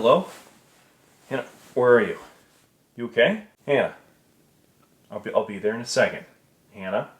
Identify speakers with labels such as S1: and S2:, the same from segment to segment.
S1: hello? Hannah, where are you? You okay? Hannah, I'll be there in a second. Hannah?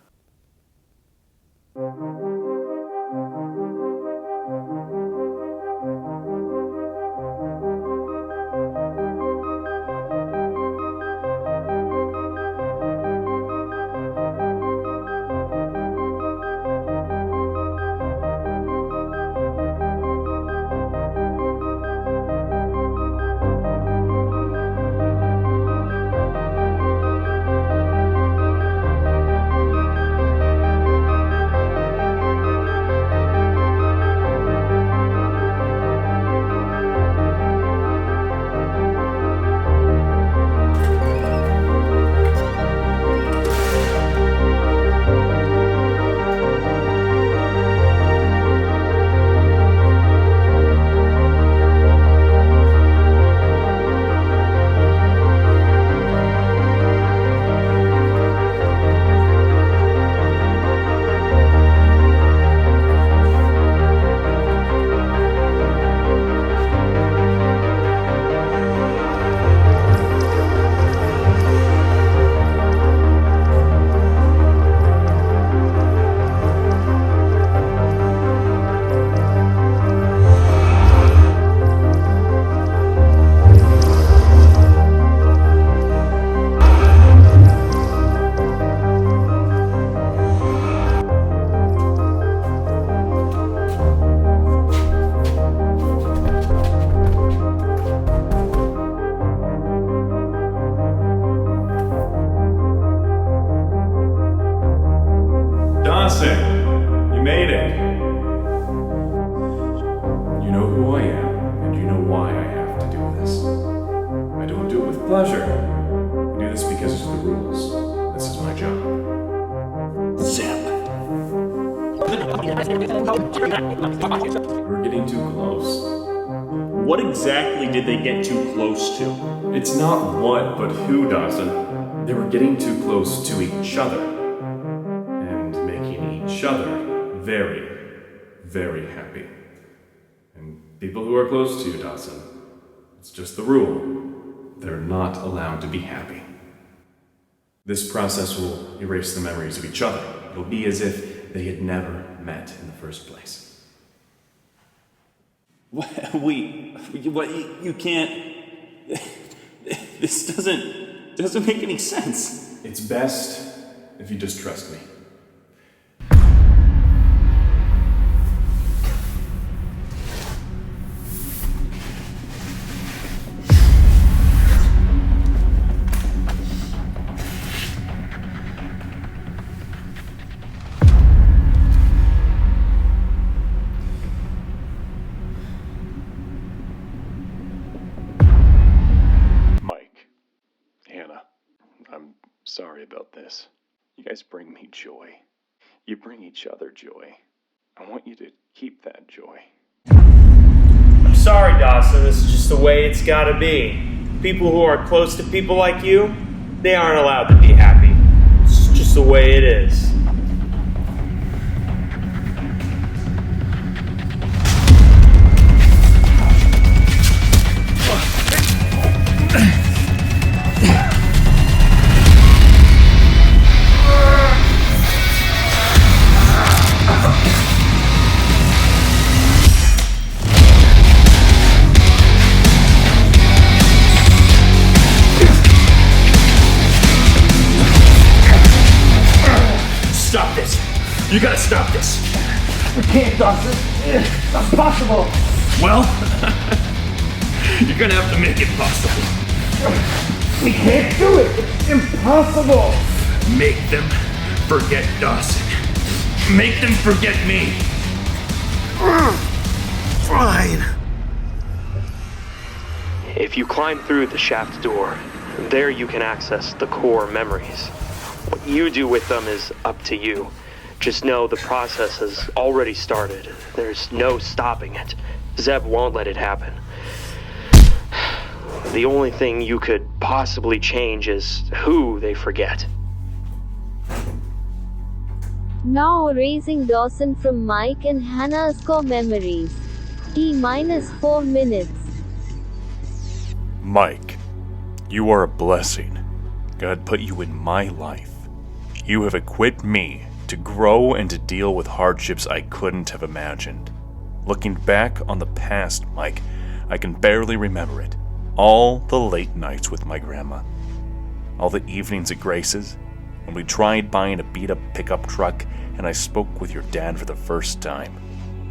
S1: Dawson, you made it. You know who I am, and you know why I have to do this. I don't do it with pleasure. I do this because it's the rules. This is my job.
S2: Zip.
S1: We're getting too close.
S2: What exactly did they get too close to?
S1: It's not what, but who, Dawson. They were getting too close to each other. And making each other very, very happy. And people who are close to you, Dawson, it's just the rule. They're not allowed to be happy. This process will erase the memories of each other. It'll be as if they had never met in the first place.
S2: What, you can't. This doesn't make any sense.
S1: It's best if you just trust me.
S3: Hannah, I'm sorry about this. You guys bring me joy. You bring each other joy. I want you to keep that joy.
S4: I'm sorry, Dawson. This is just the way it's gotta be. People who are close to people like you, they aren't allowed to be happy. It's just the way it is.
S2: Stop this! You gotta stop this!
S5: We can't, Dawson. It's impossible.
S2: Well, you're gonna have to make it possible.
S5: We can't do it. It's impossible.
S2: Make them forget Dawson. Make them forget me.
S5: Fine.
S6: If you climb through the shaft door, there you can access the core memories. What you do with them is up to you. Just know the process has already started. There's no stopping it. Zeb won't let it happen. The only thing you could possibly change is who they forget.
S7: Now erasing Dawson from Mike and Hannah's core memories. T-4 minutes.
S2: Mike, you are a blessing. God put you in my life. You have equipped me to grow and to deal with hardships I couldn't have imagined. Looking back on the past, Mike, I can barely remember it. All the late nights with my grandma. All the evenings at Grace's, when we tried buying a beat-up pickup truck and I spoke with your dad for the first time.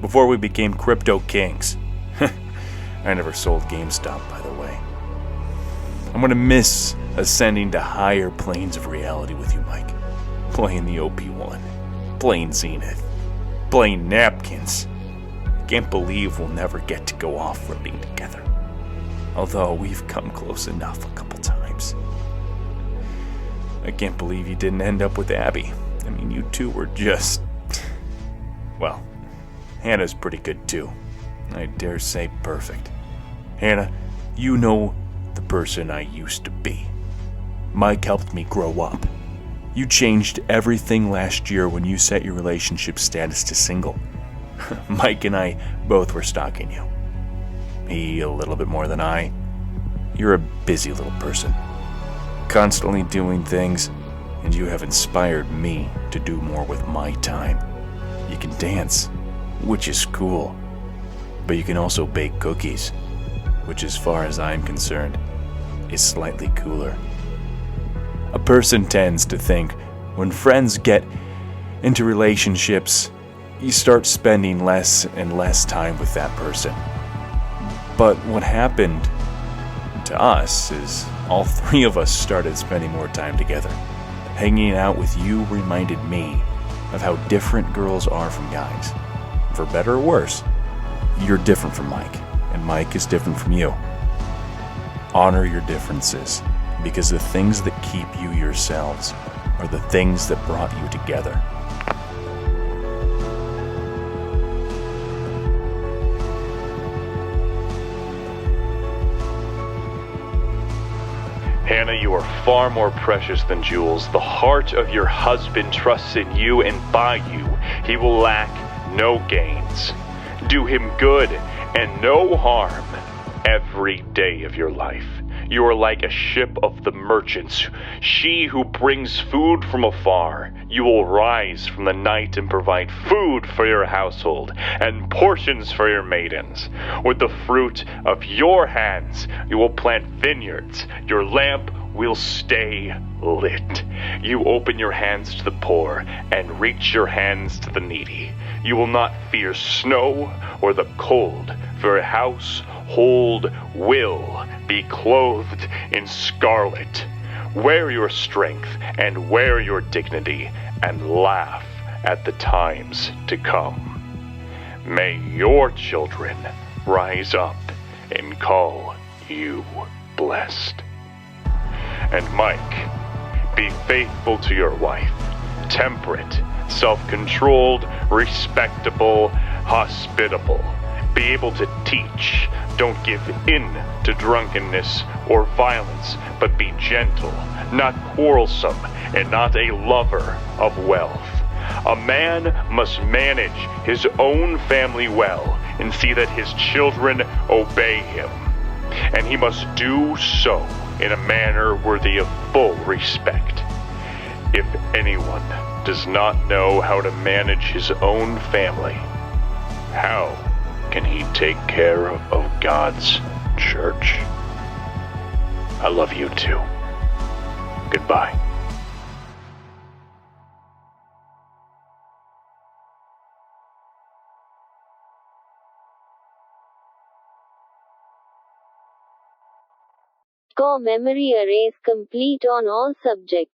S2: Before we became crypto kings. I never sold GameStop, by the way. I'm gonna miss ascending to higher planes of reality with you, Mike. Playing the OP1. Playing Zenith. Playing napkins. I can't believe we'll never get to go off-roading together. Although we've come close enough a couple times. I can't believe you didn't end up with Abby. I mean, you two were just... Well, Hannah's pretty good too. I dare say perfect. Hannah, you know the person I used to be. Mike helped me grow up. You changed everything last year when you set your relationship status to single. Mike and I both were stalking you. He a little bit more than I. You're a busy little person. Constantly doing things, and you have inspired me to do more with my time. You can dance, which is cool. But you can also bake cookies, which as far as I'm concerned, is slightly cooler. A person tends to think when friends get into relationships, you start spending less and less time with that person. But what happened to us is all three of us started spending more time together. Hanging out with you reminded me of how different girls are from guys. For better or worse, you're different from Mike, and Mike is different from you. Honor your differences, because the things that keep you yourselves are the things that brought you together.
S3: Hannah, you are far more precious than jewels. The heart of your husband trusts in you, and by you, he will lack no gains. Do him good and no harm every day of your life. You are like a ship of the merchants, she who brings food from afar. You will rise from the night and provide food for your household and portions for your maidens. With the fruit of your hands, you will plant vineyards. Your lamp will stay lit. You open your hands to the poor and reach your hands to the needy. You will not fear snow or the cold, for your household will be clothed in scarlet. Wear your strength and wear your dignity and laugh at the times to come. May your children rise up and call you blessed. And Mike, be faithful to your wife, temperate, self-controlled, respectable, hospitable. Be able to teach. Don't give in to drunkenness or violence, but be gentle, not quarrelsome, and not a lover of wealth. A man must manage his own family well and see that his children obey him. And he must do so in a manner worthy of full respect. If anyone does not know how to manage his own family, how can he take care of God's church? I love you too. Goodbye.
S7: Core memory erase complete on all subjects.